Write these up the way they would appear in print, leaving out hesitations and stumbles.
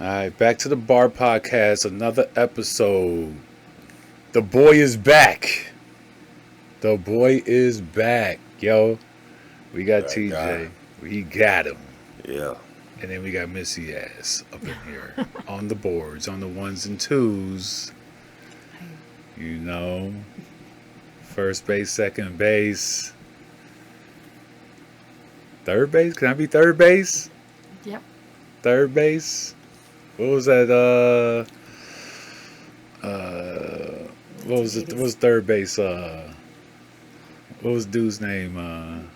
right, back to the Bar Podcast. Another episode. The boy is back. The boy is back, yo. We got That TJ. We got him. Yeah. And then we got Missy ass up in here on the boards, on the ones and twos. You know, first base, second base, third base. Can I be third base? Yep. Third base. What was that? What was it? What was third base? What was dude's name?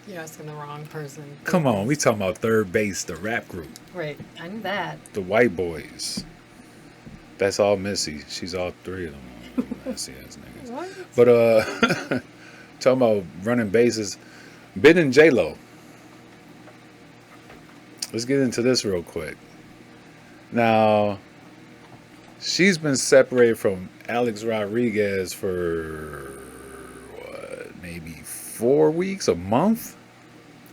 You're asking the wrong person. Come on, we talking about Third Base, the rap group, Right, I knew that. the White Boys. That's all Missy. She's all three of them. Messy ass niggas. What? But talking about running bases, Ben and J Lo. Let's get into this real quick. Now, she's been separated from Alex Rodriguez for what, maybe 4 weeks, a month?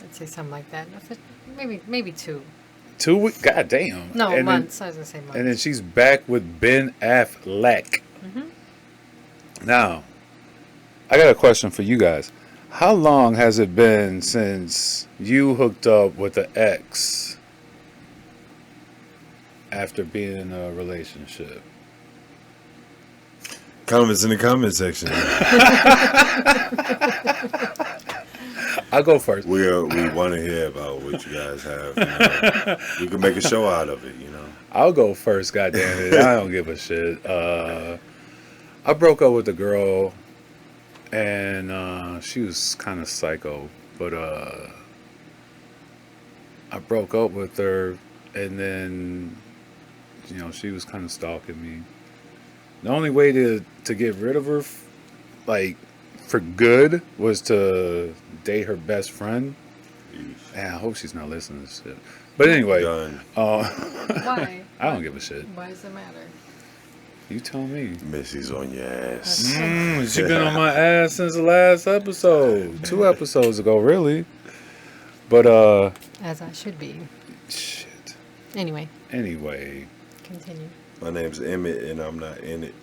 I'd say something like that. Maybe 2. 2 weeks? God damn. No, And months. I was going to say months. And then she's back with Ben Affleck. Mm-hmm. Now, I got a question for you guys. How long has it been since you hooked up with an ex after being in a relationship? Comments in the comment section. I'll go first. We want to hear about what you guys have. You know. We can make a show out of it, you know. I'll go first, goddammit. I don't give a shit. I broke up with a girl, and she was kind of psycho, but I broke up with her, and then, you know, she was kind of stalking me. The only way to get rid of her, like, for good, was to date her best friend. And I hope she's not listening to this shit. But anyway, Why? I don't give a shit. Why does it matter? You tell me. Missy's on your ass. She been on my ass since the last episode. 2 episodes ago, really. But, As I should be. shit. Anyway, Continue. My name's Emmett, and I'm not in it.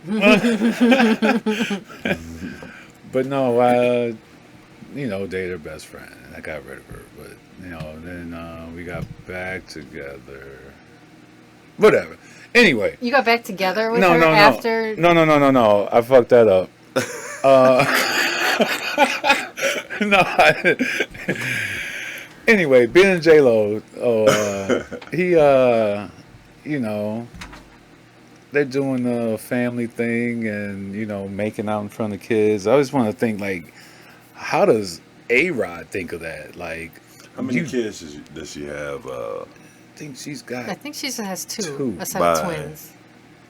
But no, you know, dated her best friend. I got rid of her. But, you know, then we got back together. Whatever. Anyway. you got back together with her after... No. I fucked that up. Anyway, Ben and J-Lo, you know, they're doing the family thing and, you know, making out in front of kids. I always want to think, like, how does A-Rod think of that? Like, How many kids does she have? I think she's got... I think she has 2. Two. A set By of twins.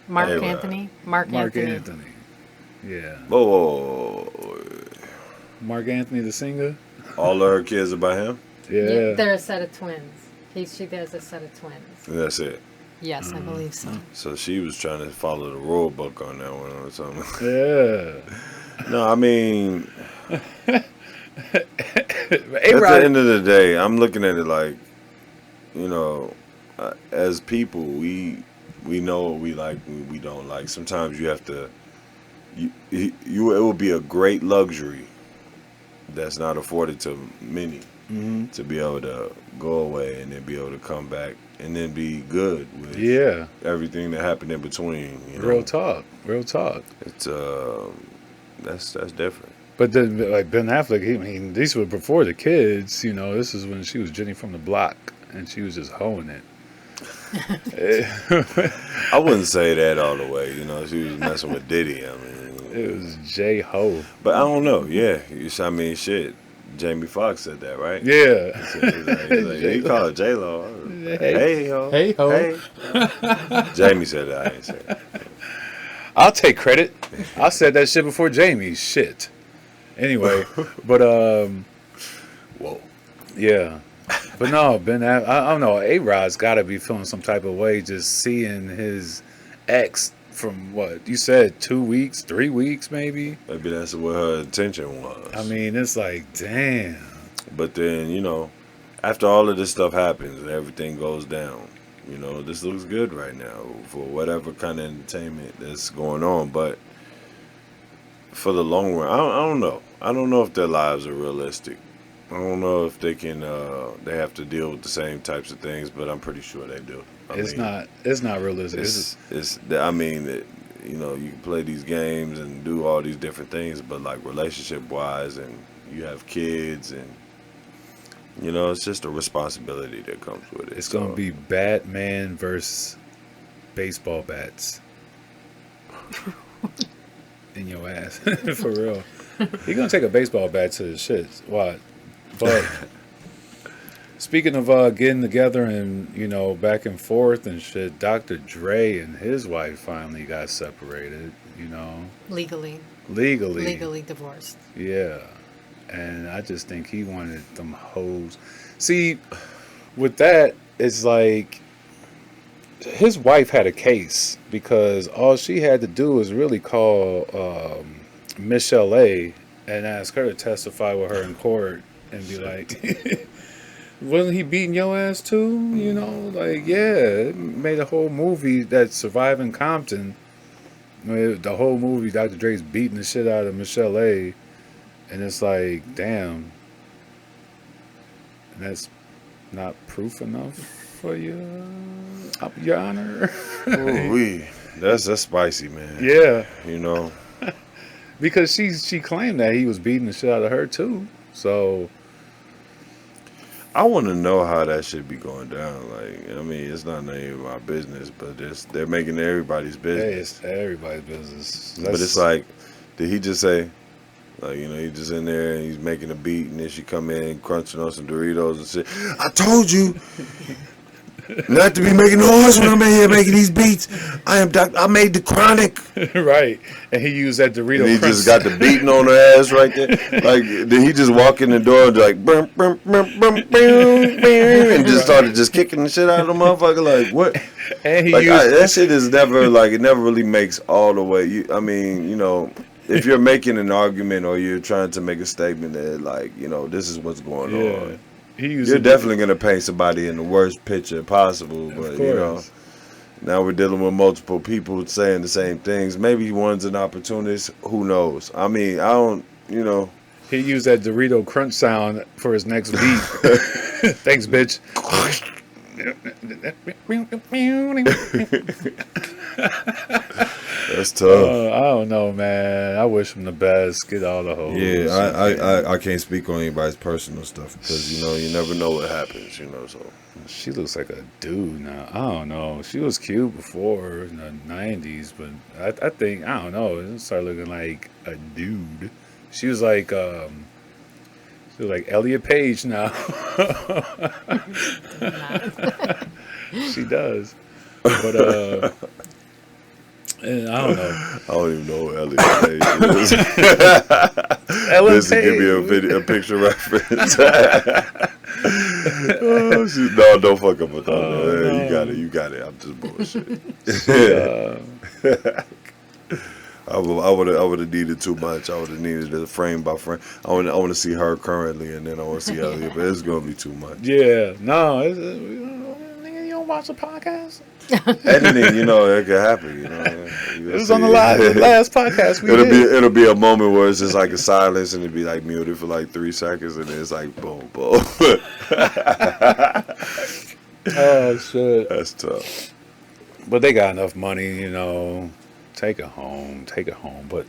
Mark A-Rod. Anthony. Mark Anthony. Yeah. Whoa. Mark Anthony, the singer? All of her kids are by him? Yeah. They're a set of twins. She has a set of twins. And that's it. Yes, I believe so. So she was trying to follow the rule book on that one or something. Yeah. No, I mean, at A-Rod, the end of the day, I'm looking at it like, you know, as people, we know what we like and we don't like. Sometimes you have to, it will be a great luxury that's not afforded to many to be able to go away and then be able to come back and then be good with everything that happened in between. You know? Real talk. It's that's different. But then, like Ben Affleck, I mean, these were before the kids. You know, this is when she was Jenny from the block, and she was just hoeing it. I wouldn't say that all the way. You know, she was messing with Diddy. I mean, it was J Ho. But I don't know. Yeah, I mean, shit. Jamie Foxx said that, right? Yeah. He called J Lo. Hey ho. Hey ho. Hey. Jamie said that. I ain't say that. I'll take credit. I said that shit before Jamie. Shit. Anyway, but Whoa. yeah. But no, I don't know. A-Rod's got to be feeling some type of way just seeing his ex from what you said, 2 weeks, 3 weeks, maybe. Maybe that's what her intention was. I mean, it's like, damn. But then, you know, after all of this stuff happens and everything goes down, You know, this looks good right now for whatever kind of entertainment that's going on. But for the long run, I don't know. I don't know if their lives are realistic. I don't know if they can. They have to deal with the same types of things, but I'm pretty sure they do. It's not. It's not realistic. It's. I mean, you know, you can play these games and do all these different things, but like relationship wise, and you have kids, and you know, it's just a responsibility that comes with it. It's gonna be Batman versus baseball bats in your ass for real. He gonna take a baseball bat to the shits. What? But speaking of getting together and back and forth and shit, Dr. Dre and his wife finally got separated. Legally divorced. Yeah, and I just think he wanted them hoes. See, with that, it's like his wife had a case because all she had to do was really call Michelle A and ask her to testify with her in court and be like, wasn't he beating your ass too? Like, yeah, it made a whole movie that's Surviving Compton. The whole movie, Dr. Dre's beating the shit out of Michelle A. And it's like, damn. And that's not proof enough for you, Your Honor. Ooh, that's spicy, man. Yeah. Because she claimed that he was beating the shit out of her too. So I want to know how that should be going down. Like, I mean, it's not any of our business, but they're making it everybody's business. Hey, it's everybody's business. But it's like, did he just say, like, he's just in there and he's making a beat, and then she come in crunching on some Doritos and shit. I told you not to be making noise when I'm in here making these beats. I made the Chronic. Right. And he used that Dorito. And he just got the beating on her ass right there. Like, did he just walk in the door and like, brum, brum, brum, brum, brum, and just started just kicking the shit out of the motherfucker? Like, what? And he like, that shit is never, like, it never really makes all the way. If you're making an argument or you're trying to make a statement that, like, this is what's going on. You're definitely going to paint somebody in the worst picture possible, but, now we're dealing with multiple people saying the same things. Maybe one's an opportunist. Who knows? I mean, I don't, He used that Dorito crunch sound for his next beat. Thanks, bitch. That's tough. I don't know, man. I wish him the best. Get all the hoes. Yeah, I can't speak on anybody's personal stuff because you never know what happens. So she looks like a dude now. I don't know. She was cute before in the '90s, but I think I don't know. It started looking like a dude. She was like Elliot Page now. She does, but and I don't know. I don't even know who Elliot Page is. Ellen Page. Give me a picture reference. No, don't fuck up with that. No. You got it. I'm just bullshit. I would have needed too much. I would have needed it frame by frame. I want to see her currently, and then I want to see Elliot, but it's gonna be too much. Yeah, no, you don't watch the podcast. Editing, it could happen. It was on the last podcast. It'll be a moment where it's just like a silence, and it'll be like muted for like 3 seconds, and then it's like boom, boom. Oh shit, that's tough. But they got enough money, Take it home. But,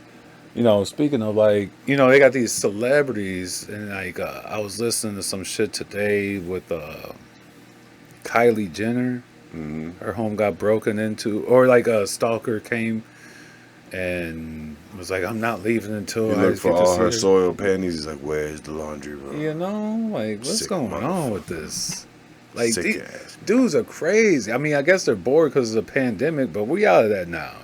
speaking of they got these celebrities and like, I was listening to some shit today with Kylie Jenner. Mm-hmm. Her home got broken into, or like a stalker came and was like, I'm not leaving until he looked for all her soiled panties. He's like, where's the laundry room? Like, what's Sick going on with this? Like, sick ass. Dudes are crazy. I mean, I guess they're bored because of the pandemic, but we out of that now.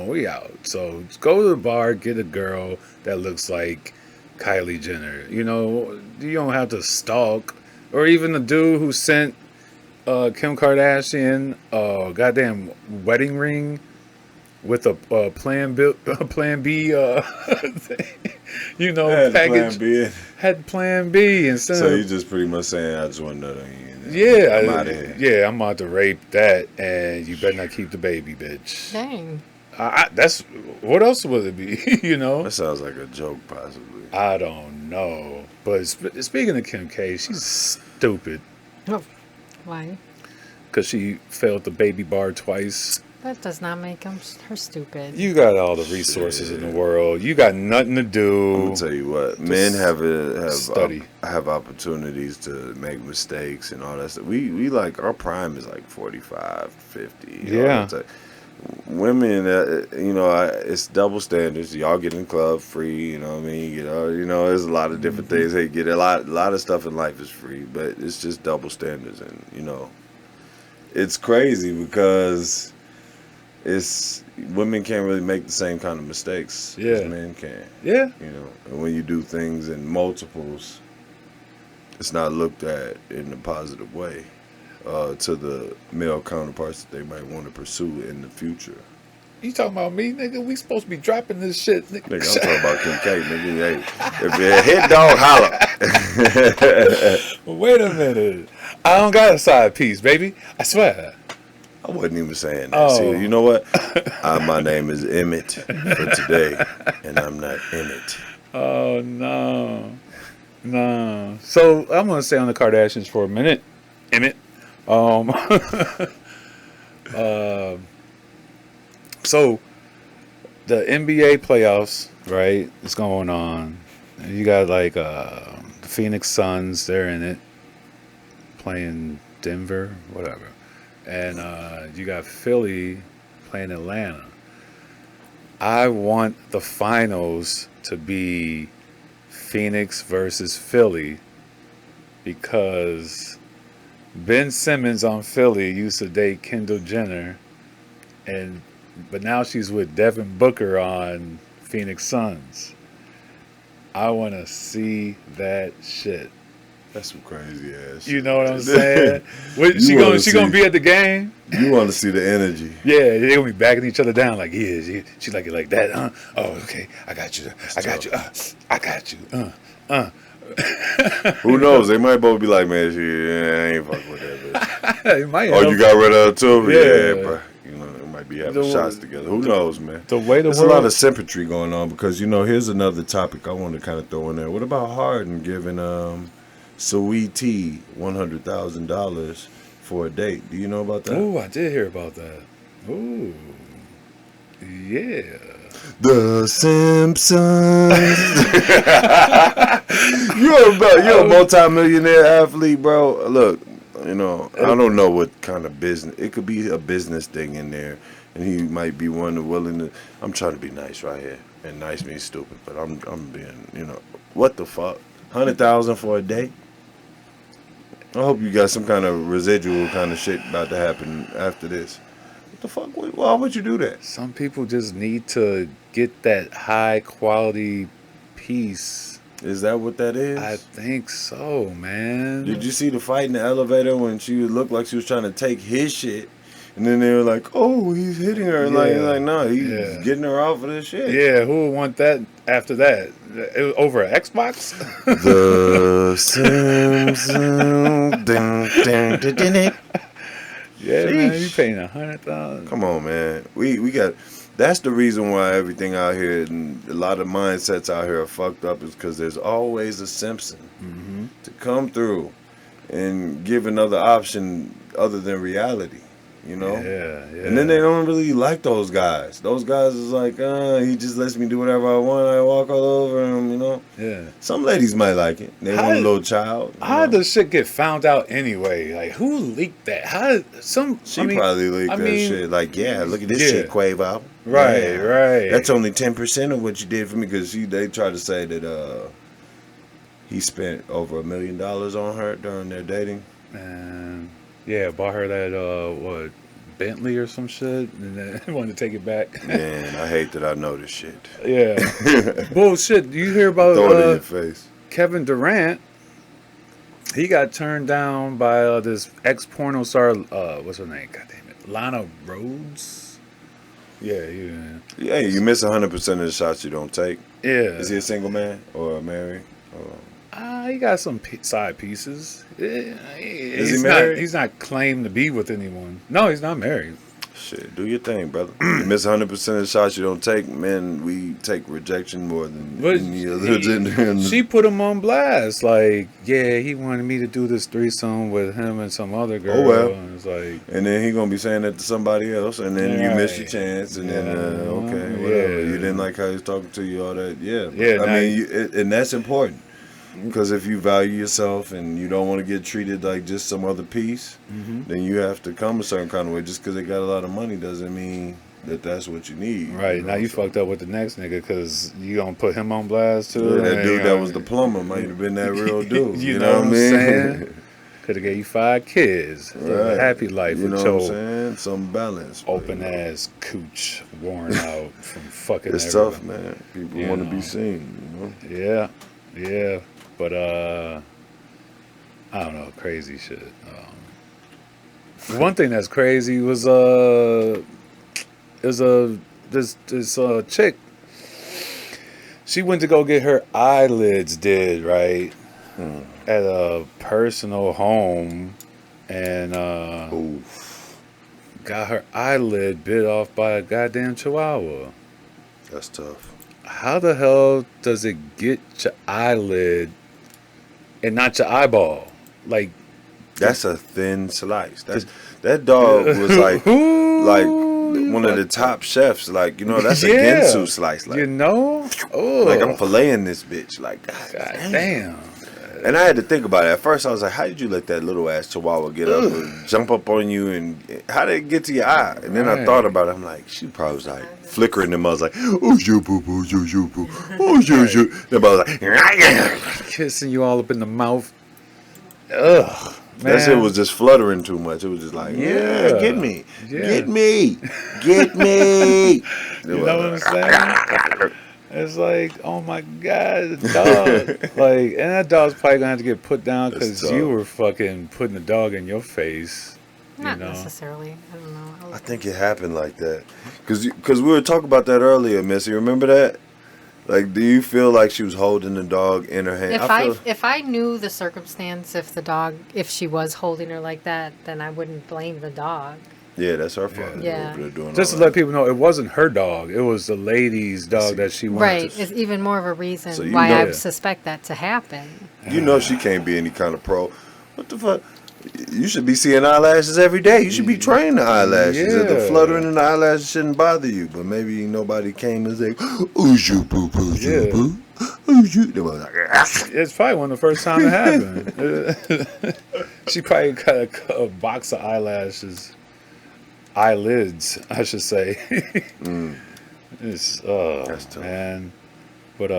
We out. So go to the bar, get a girl that looks like Kylie Jenner. You don't have to stalk. Or even the dude who sent Kim Kardashian goddamn wedding ring with a Plan B package. Plan B. Had Plan B and so you just pretty much saying I just want to know that Yeah, I'm out of here. yeah, I'm about to rape that, and you better not keep the baby, bitch. Dang. That's what else would it be? You know, That sounds like a joke, possibly. I don't know. But speaking of Kim K, she's stupid Oh, why? because she failed the baby bar twice. That does not make her stupid. You got all the resources in the world. You got nothing to I'm do. gonna tell you what, men study. have opportunities to make mistakes and all that stuff. We like our prime is like 45, 50. Yeah. Women, it's double standards. Y'all get in club free, you know what I mean? There's a lot of different things. They get a lot of stuff in life is free, but it's just double standards, and it's crazy because women can't really make the same kind of mistakes as men can. Yeah. And when you do things in multiples, it's not looked at in a positive way. To the male counterparts that they might want to pursue in the future. You talking about me, nigga? We supposed to be dropping this shit, nigga. Nigga, I'm talking about Kim K, nigga. Hey, if you hit dog, holler. Well, wait a minute. I don't got a side piece, baby. I swear. I wasn't even saying that. Oh. See, you know what? My name is Emmett for today, and I'm not in it. Oh, no. No. So, I'm going to stay on the Kardashians for a minute. Emmett. So the NBA playoffs, right, is going on. And you got like the Phoenix Suns, they're in it, playing Denver, whatever. And you got Philly playing Atlanta. I want the finals to be Phoenix versus Philly because Ben Simmons on Philly used to date Kendall Jenner, but now she's with Devin Booker on Phoenix Suns. I want to see that shit. That's some crazy ass shit. You know what I'm saying? She gonna be at the game? You want to see the energy. Yeah, they gonna be backing each other down like, yeah, she like it like that, huh? Oh, okay, I got you. I got you. Who knows? They might both be like, man, I ain't fucking with that bitch. Oh, you got rid of her too? Yeah. Yeah, bro. They might be having shots together. Who knows, man? There's a lot of symmetry going on because, here's another topic I want to kind of throw in there. What about Harden giving Sweet Tea $100,000 for a date? Do you know about that? Oh, I did hear about that. Ooh, yeah. The Simpsons. You're a multi-millionaire athlete, bro. Look, I don't know what kind of business. It could be a business thing in there, and he might be one willing to. I'm trying to be nice right here, and nice means stupid, but I'm being, what the fuck, 100,000 for a date. I hope you got some kind of residual kind of shit about to happen after this. What the fuck? Why would you do that? Some people just need to get that high quality piece. Is that what that is? I think so, man. Did you see the fight in the elevator when she looked like she was trying to take his shit? And then they were like, oh, he's hitting her. Yeah. Like, no, he's getting her off of this shit. Yeah, who would want that after that? It was over an Xbox? The Simpsons. Yeah, man, you paying $100,000. Come on, man. We got. That's the reason why everything out here and a lot of mindsets out here are fucked up is because there's always a Simpson to come through and give another option other than reality. Yeah. And then they don't really like those guys. Those guys is like, he just lets me do whatever I want. I walk all over him, Yeah. Some ladies might like it. They want a little child. How did the shit get found out anyway? Like, who leaked that? She probably leaked that shit. Like, yeah, look at this shit, Quavo. Right, right. That's only 10% of what you did for me because they tried to say that he spent over $1 million on her during their dating. Man, yeah, bought her that Bentley or some shit, and then wanted to take it back. Man, I hate that I know this shit. Yeah, bullshit. You hear about throw it in your face? Kevin Durant? He got turned down by this ex-porno star. What's her name? God damn it, Lana Rhodes. Yeah. Yeah, you miss 100% of the shots you don't take. Yeah. Is he a single man or married? He got some side pieces. Is He's he married? He's not claimed to be with anyone. No, he's not married. Shit, do your thing, brother. You miss 100% of the shots you don't take. Men, we take rejection more than But any other gender. she put him on blast. Like, yeah, he wanted me to do this threesome with him and some other girl. Oh, well. And it's like, And then he gonna be saying that to somebody else, and then you miss your Right. chance, and Yeah. then okay, whatever. Yeah. You didn't like how he was talking to you, all that. Yeah, Yeah, I now mean, and that's important because if you value yourself and you don't want to get treated like just some other piece, then you have to come a certain kind of way. Just because they got a lot of money doesn't mean that that's what you need. right, now you So, fucked up with the next nigga because you gonna put him on blast too. yeah, that and, dude that was the plumber might have been that real dude. You you know know what what I I'm mean? saying? Could have gave you 5 kids. Live a happy life You with know what I'm your saying? Some balance. but, open ass cooch worn out from fucking It's everybody. tough, man. People You want to know. be seen. You know. Yeah. But I don't know, crazy shit. One thing that's crazy was this chick. She went to go get her eyelids did, right? At a personal home, and Oof, got her eyelid bit off by a goddamn chihuahua. that's tough. How the hell does it get your eyelid and not your eyeball? Like, That's a thin slice. That dog was like one of the top chefs. Like, you know, that's a Yeah. Ginsu slice. Like, you know? Oh, like I'm filleting this bitch. Like, God God damn. And I had to think about it. At first, I was like, how did you let that little ass chihuahua get up and jump up on you? And how did it get to your eye? And then I Right. thought about it. I'm like, she probably was like flickering them. I was like, oh, you boo, boo, you boo. Oh, you. Then I was like, Kissing you all up in the mouth. Ugh. Man. that shit was just fluttering too much. It was just like, yeah, Yeah. get me. Yeah. Get me. Get me. You know what I'm saying? It's like, oh my God, the dog. Like, and that dog's probably gonna have to get put down That's because tough. you were fucking putting the dog in your face. Not you know? necessarily. I don't know. I think it happened like that. Because we were talking about that earlier, Missy. Remember that? Like, do you feel like she was holding the dog in her hand? If I knew the circumstance, if she was holding her like that, then I wouldn't blame the dog. Yeah, that's her fault. Yeah. They're doing Just to all let people know, it wasn't her dog. It was the lady's dog that she wanted. Right. To, It's even more of a reason So you why know I that. suspect that to happen. You know she can't be any kind of pro. What the fuck? You should be seeing eyelashes every day. You should be training the eyelashes. The Yeah. fluttering in the eyelashes shouldn't bother you. But maybe nobody came and said, ooh, you boo, boo, Yeah. you boo. Ooh, you. They were like, it's probably one of the first time it happened. She probably got a box of eyelashes. Eyelids, I should say. It's That's tough. man. But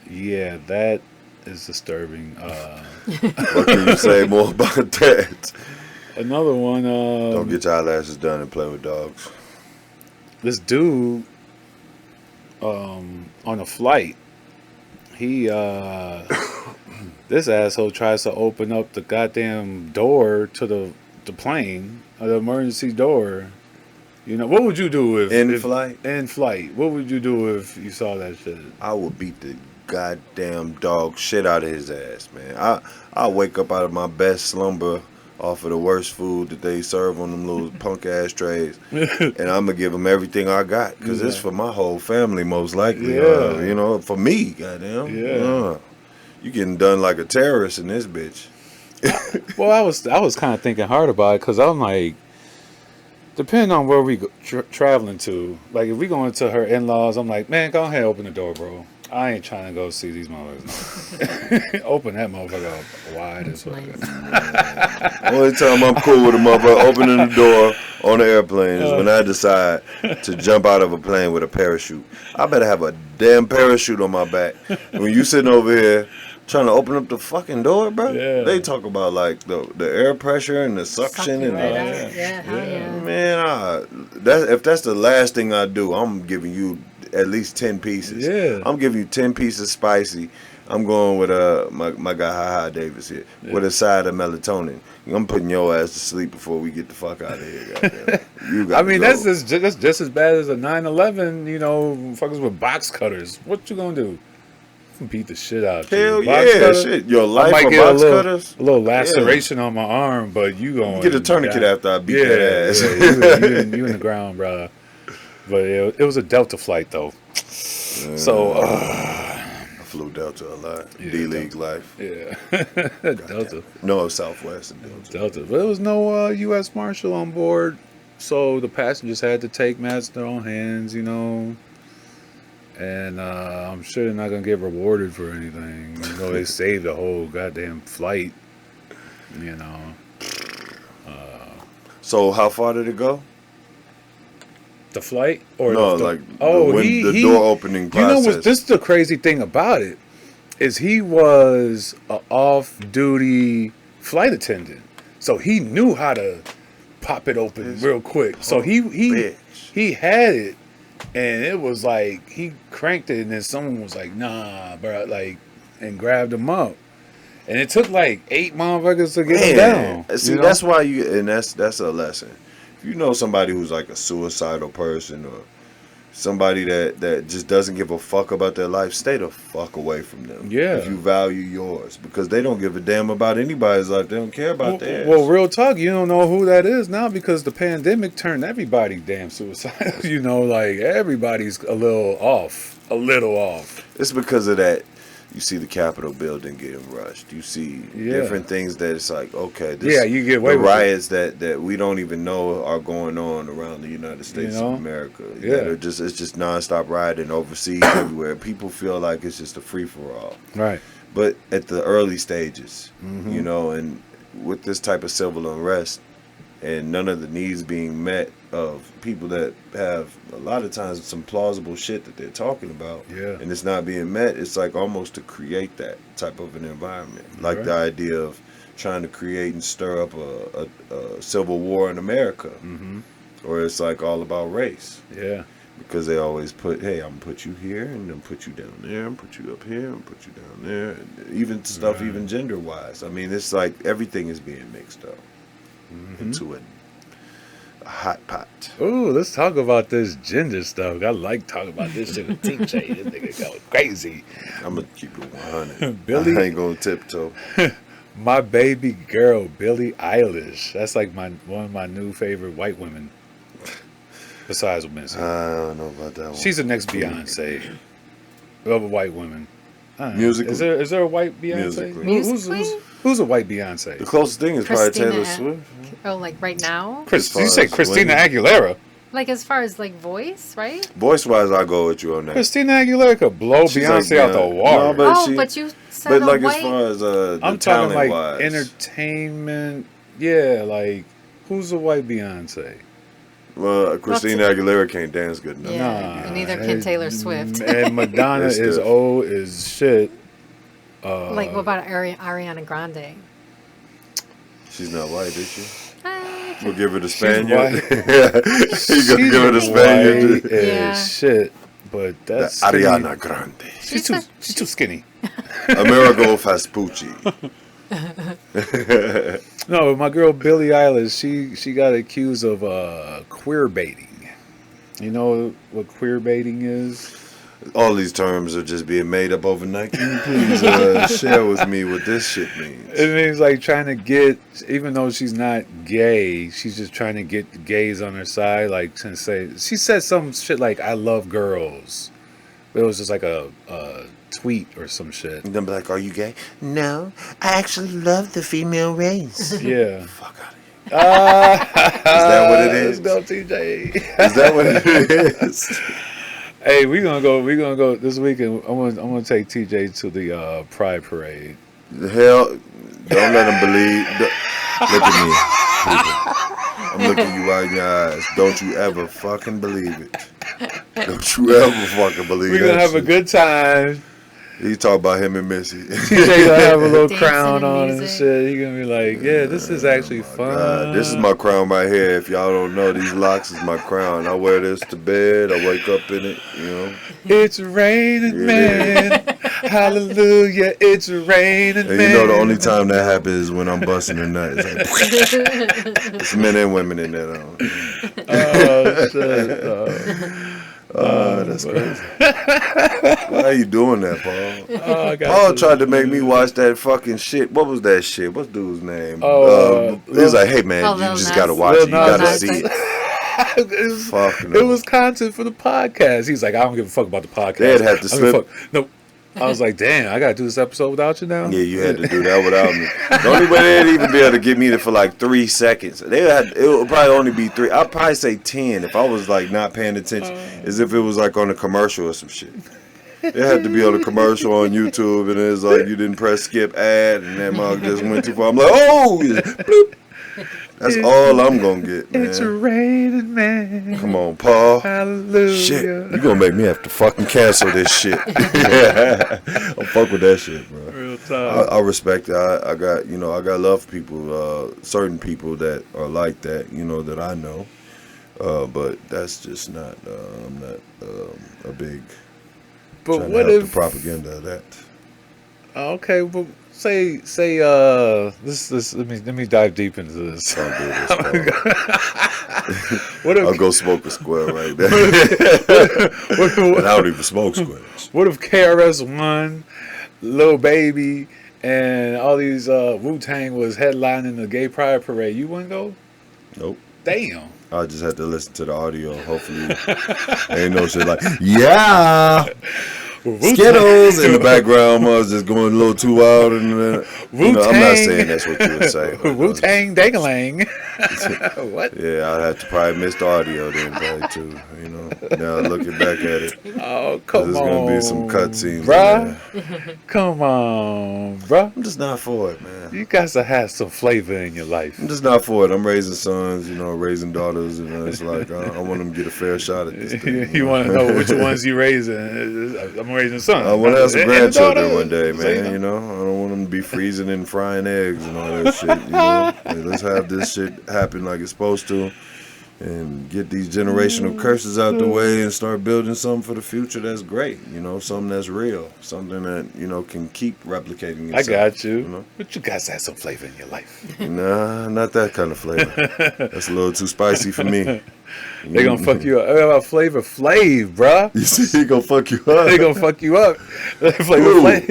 yeah, that is disturbing. what can you say more about that? Another one, Don't get your eyelashes done and play with dogs. this dude on a flight, he this asshole tries to open up the goddamn door to the plane, the emergency door. You know, what would you do if In flight? In flight, what would you do if you saw that shit? I would beat the goddamn dog shit out of his ass, man. I wake up out of my best slumber off of the worst food that they serve on them little punk ass trays, and I'm gonna give them everything I got because it's Yeah. for my whole family most likely. Yeah. You know, for me, goddamn. Yeah. You getting done like a terrorist in this bitch. Well, I was kind of thinking hard about it because I'm like, depending on where we go, traveling to, like if we going to her in-laws, I'm like, man, go ahead, open the door, bro. I ain't trying to go see these motherfuckers. Open that motherfucker up wide as fuck. Nice. Only time I'm cool with a motherfucker opening the door on the airplane is when I decide to jump out of a plane with a parachute. I better have a damn parachute on my back. When you sitting over here trying to open up the fucking door, bro, Yeah. they talk about like the air pressure and the suction and right the, out. Yeah, hell yeah. man, if that's the last thing I do, I'm giving you at least 10 pieces. Yeah. I'm giving you 10 pieces spicy. I'm going with my guy Ha Davis here with a side of melatonin. I'm putting your ass to sleep before we get the fuck out of here. Goddamn. You got I mean, go. that's just as bad as a 9/11. You know, fuckers with box cutters. What you gonna do? can beat the shit out you. Hell Box yeah, cutter, shit. Your I life might or get box cutters? a little laceration on my arm, but you going You get a tourniquet down. after I beat that ass. Yeah, you in the ground, bro. But it was a Delta flight though, so I flew Delta a lot. Yeah, D-League life. yeah, Delta, No, Southwest and Delta. Delta. But there was no U.S. Marshal on board, so the passengers had to take matters in their own hands, you know. And I'm sure they're not gonna get rewarded for anything. You know, they saved the whole goddamn flight. You know. So how far did it go? The flight or No, the, like he the door opening You process. know what? This is the crazy thing about it is he was an off-duty flight attendant, so he knew how to pop it open real quick. So bitch. he had it, and it was like he cranked it, and then someone was like, "Nah, bro," like, and grabbed him up. And it took like 8 motherfuckers to get him down. See, you know? that's why that's a lesson. If you know somebody who's like a suicidal person or somebody that just doesn't give a fuck about their life, stay the fuck away from them. Yeah. If you value yours, because they don't give a damn about anybody's life. They don't care about theirs. Well, real talk, you don't know who that is now because the pandemic turned everybody damn suicidal. You know, like everybody's a little off. It's because of that. You see the Capitol building getting rushed. You see different things that it's like, okay, you get away the with riots that we don't even know are going on around the United States You know? of America. Yeah. It's just nonstop rioting overseas everywhere. People feel like it's just a free for all. Right. But at the early stages, Mm-hmm. you know, and with this type of civil unrest and none of the needs being met of people that have a lot of times some plausible shit that they're talking about, Yeah. and it's not being met, it's like almost to create that type of an environment. Like Right. the idea of trying to create and stir up a civil war in America, Mm-hmm. or it's like all about race. Yeah. Because they always put, hey, I'm gonna put you here, and then put you down there, and put you up here, and put you down there. And even stuff, even gender wise. I mean, it's like everything is being mixed up into a hot pot. Ooh, let's talk about this gender stuff. I like talking about this shit with TJ. This nigga going crazy. I'm gonna keep it 100. Billy- I ain't gonna tiptoe. My baby girl, Billie Eilish. That's like one of my new favorite white women. Besides Missy. I don't know about that one. She's the next Beyonce of a white woman. I don't know. Musically. Is there a white Beyonce? Musically. Who's a white The Beyonce? closest thing is probably Christina Taylor Ag- Swift. Oh, like right now? Chris, As far you say as Christina women. Aguilera. Like as far as like voice, right? Voice wise, I'll go with you on that. Christina Aguilera could blow She's Beyonce like out the Beyonce. water. No, but Oh, she- but you said But a like white. as far as the I'm talking talent like wise, entertainment. Yeah, like who's a white Beyonce? well, Christina Aguilera can't dance good enough. Yeah. and neither can Taylor Swift. And Madonna It's is stiff. old as shit. Like what about Ariana Grande? She's not white, is she? Ah, We'll give her the She's Spaniard. white. You gonna give her the Spaniard? White as Yeah. shit, but that's skinny. Ariana Grande. She's too skinny. Amerigo Vespucci. No, my girl Billie Eilish, she got accused of queer baiting. You know what queer baiting is? All these terms are just being made up overnight. Can you please share with me what this shit means? It means like trying to get, even though she's not gay, she's just trying to get the gays on her side. Like to say, she said some shit like "I love girls," but it was just like a tweet or some shit. And then be like, are you gay? No, I actually love the female race. Yeah. Fuck out of here. Is that what it is? Let's go, TJ. Is that what it is? Hey, we're gonna go this weekend. I'm gonna take TJ to the Pride Parade. The hell, don't let them believe. Look at me. People. I'm looking you right in your eyes. Don't you ever fucking believe it. Don't you ever fucking believe We're that gonna have a shit. good time. He talk about him and Missy. TJ gonna have a little Dancing crown and on and music. shit. He gonna be like, yeah, this is actually fun. This is my crown right here. If y'all don't know, these locks is my crown. I wear this to bed. I wake up in it, you know. It's raining Yeah. man. Hallelujah. It's raining And man. you know the only time that happens is when I'm busting a nut. It's like, it's men and women in there though. Oh shit. That's crazy. Why are you doing that, Paul? I got Paul tried to make me watch that fucking shit. What was that shit? What's dude's name? Oh, He was like, hey man, Oh, you Lil just Nas- gotta watch it. You Lil gotta Nas see X. it. it, Fuck it no. was content for the podcast. He's like, I don't give a fuck about the podcast. They'd have to I don't give a slip. fuck. No. I was like, damn, I gotta do this episode without you now. Yeah, you had to do that without me. The only way they'd even be able to get me for like 3 seconds. It would probably only be 3. I'd probably say 10 if I was like not paying attention, as if it was like on a commercial or some shit. It had to be on a commercial on YouTube, and it's like you didn't press skip ad, and that mug just went too far. I'm like, oh, bloop. That's all I'm gonna get, man. It's raining, man. Come on, Paul. Hallelujah. Shit, you gonna make me have to fucking cancel this shit. I'll fuck with that shit, bro. Real time. I respect it. I got love for people, certain people that are like that, that I know. But that's just not. I'm not a big. But trying what to help if the propaganda of that? Okay, but say this let me dive deep into this. Don't do this, bro. What if I'll go smoke a square right there. what And I don't even smoke squares. What if KRS-One, Lil Baby, and all these Wu-Tang was headlining the Gay Pride Parade? You wouldn't go? Nope. Damn. I just had to listen to the audio. Hopefully, ain't no shit like, yeah, Skittles in the background. I was just going a little too wild, and I'm not saying that's what you would say. Wu-Tang Dangalang. What? Yeah, I'd have to probably miss the audio then, probably too. Now looking back at it, Oh, come on. there's gonna be some cutscenes, bruh. Come on, bruh. I'm just not for it, man. You got to have some flavor in your life. I'm just not for it. I'm raising sons, raising daughters, it's like I want them to get a fair shot at this thing. You want to know which ones you raising? I'm raising sons. I want to have some And grandchildren daughters. one day, Say man. no. I don't want them to be freezing and frying eggs and all that shit. Like, let's have this shit happen like it's supposed to, and get these generational curses out the way and start building something for the future that's great. Something that's real, something that can keep replicating itself. I got you. But you guys have some flavor in your life. Nah, not that kind of flavor. That's a little too spicy for me. They gonna fuck you up. About Flavor Flav, bruh. You see, he gonna fuck you up. They gonna fuck you up. Flavor Who? Flav.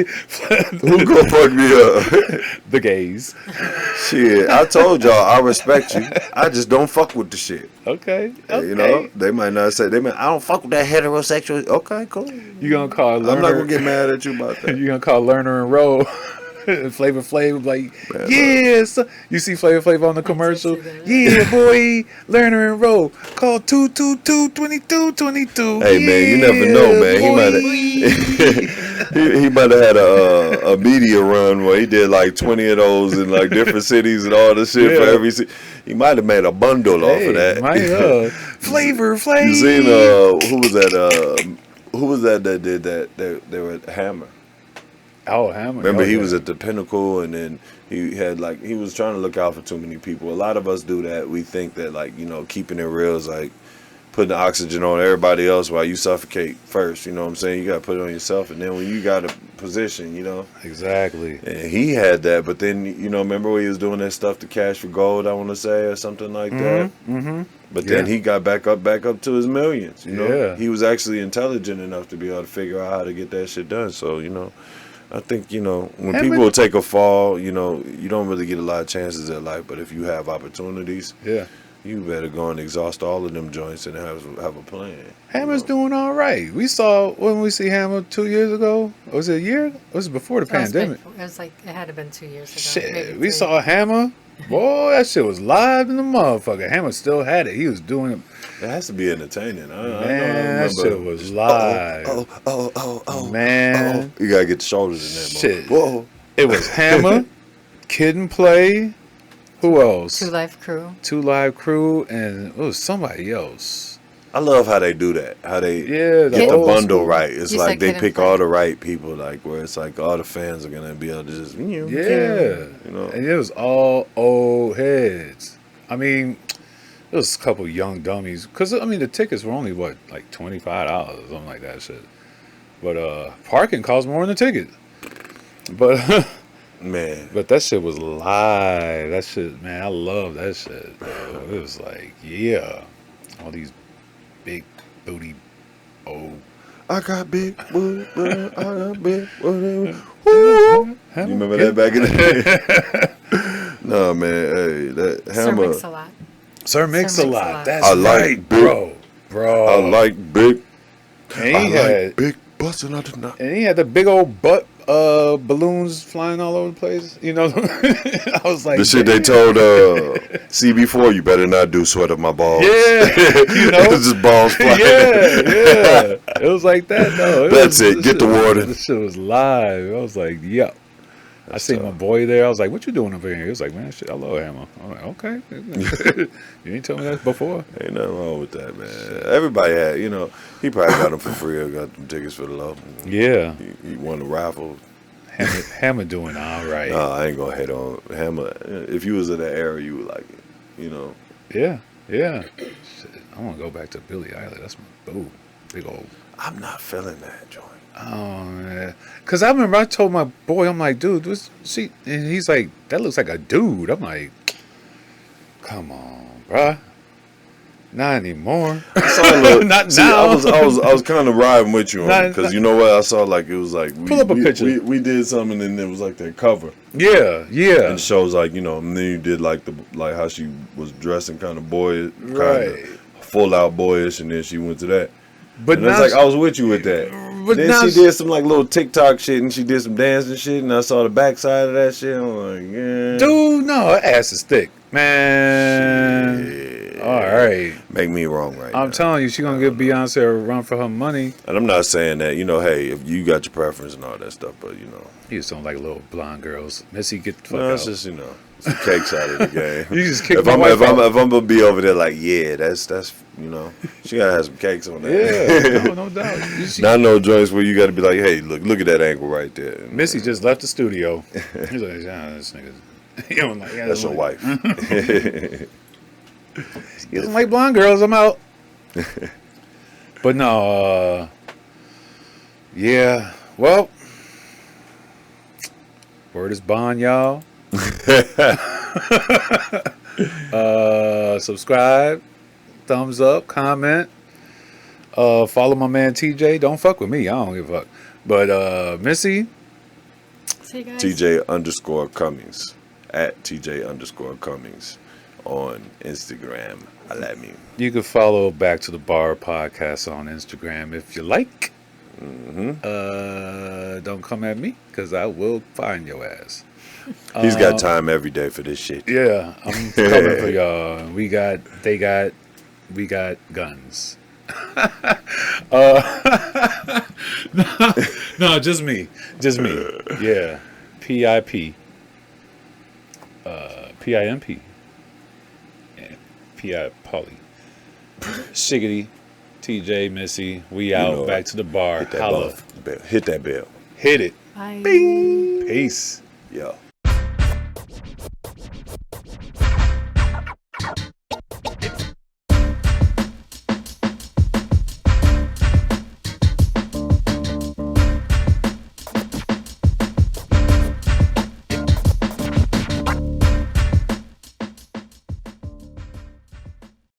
Who gonna fuck me up? The gays. Shit, I told y'all I respect you. I just don't fuck with the shit. Okay. They might not say I don't fuck with that heterosexual. Okay, cool. You gonna call Lerner? I'm not gonna get mad at you about that. You gonna call Lerner and Roll? Flavor Flav like, yes. You see Flavor Flav on the commercial? Yeah, boy, Lerner and Roll. Call 222-2222. Hey man, you never know, man. He might have had a media run where he did like 20 of those in like different cities and all the shit for every city. He might have made a bundle off of that. Flavor Flav. You seen who was that did that? They were at Hammer. Oh, Hamlet. Remember, he was at the pinnacle, and then he was trying to look out for too many people. A lot of us do that. We think that keeping it real is like putting the oxygen on everybody else while you suffocate first. You know what I'm saying? You got to put it on yourself, and then when you got a position, Exactly. And he had that, but then remember when he was doing that stuff to Cash for Gold, I want to say, or something like that. Mm-hmm. But then he got back up to his millions. Yeah. He was actually intelligent enough to be able to figure out how to get that shit done. So I think, when people take a fall, you don't really get a lot of chances in life. But if you have opportunities, you better go and exhaust all of them joints and have a plan. Hammer's doing all right. We saw, when we see Hammer 2 years ago? Was it a year? Was it before the pandemic? It was like, it had to been 2 years ago. Shit, we saw Hammer. Boy, that shit was live in the motherfucker. Hammer still had it. He was doing it. It has to be entertaining. Man, that shit was live. Oh. Man. You gotta get the shoulders in there, shit. Whoa. It was Hammer, Kid and Play. Who else? Two Live Crew, and it was somebody else. I love how they do that. How they get the bundle school. right. It's You like said they Kid pick and all Play. the right people, like where it's like all the fans are gonna be able to just And it was all old heads. I mean, it was a couple young dummies. Because, the tickets were only, like $25 or something like that shit. But parking costs more than the ticket. But man. But that shit was live. That shit, man, I love that shit, bro. It was like, all these big booty Oh. I got big booty, I got big booty. Woo! You remember that back in the day? No, man. Hey, that Sir Hammer. Mix-a-Lot. Sir Mix-a-Lot. That's I like right, big- bro. I like big. And I he had like big butts, and I did not. and he had the big old butt balloons flying all over the place. You know, I was like, The shit they told CB4, you better not do sweat up my balls. Yeah, you know, It's just balls flying. yeah. It was like that though. That's it. Get the water. This shit was live. I was like, yo. I seen my boy there. I was like, "What you doing over here?" He was like, "Man, shit, I love Hammer." I'm like, "Okay." You ain't told me that before. Ain't nothing wrong with that, man. Everybody had, he probably got them for free or got them tickets for the low. Yeah, He won the raffle. Hammer doing all right. I ain't gonna hate on Hammer. If you was in that era, you would like it, Yeah. Shit, I want to go back to Billie Eilish. That's my big old. I'm not feeling that joint. Oh man, because I remember I told my boy, I'm like, dude, and he's like, that looks like a dude. I'm like, come on, bruh. Not anymore. I saw a little, Not see, now. I was kind of riding with you on it because you know what I saw, like it was like Pull up a picture. We did something and it was like that cover. Yeah. And it shows like and then you did like how she was dressing kind of boyish, kind of full out boyish, and then she went to that. But and now it's like I was with you with that. But then now she did some like little TikTok shit and she did some dancing shit and I saw the backside of that shit. I'm like, yeah, dude, no, her ass is thick, man. Shit. All right, make me wrong right now. I'm telling you, she gonna give Beyonce a run for her money. And I'm not saying that, hey, if you got your preference and all that stuff, but You just don't like little blonde girls. Missy, get the fuck no, out. it's just some cakes out of the game. You just kick if my I'm wife out. if I'm gonna be over there like, yeah, that's she gotta have some cakes on that. Yeah, no doubt. Not no joints where you gotta be like, hey, look at that angle right there. Missy just left the studio. He's like, this nigga. You don't like, That's your wife. You don't like blonde girls. I'm out. But no, yeah. Well, word is bond, y'all. Subscribe, thumbs up, comment. Follow my man TJ. Don't fuck with me. I don't give a fuck. But Missy. See you guys. TJ_Cummings at TJ_Cummings on Instagram. I like me. You can follow Back to the Bar podcast on Instagram if you like. Don't come at me because I will find your ass. He's got time every day for this shit. Yeah, I'm coming for y'all. We got guns. No, just me. Yeah, PIP, PIMP, yeah, PI Polly, Shiggity, TJ, Missy. We out. Back to the bar. Hit that Holla. bell. Hit that bell. Hit it. Bye. Peace. Yeah.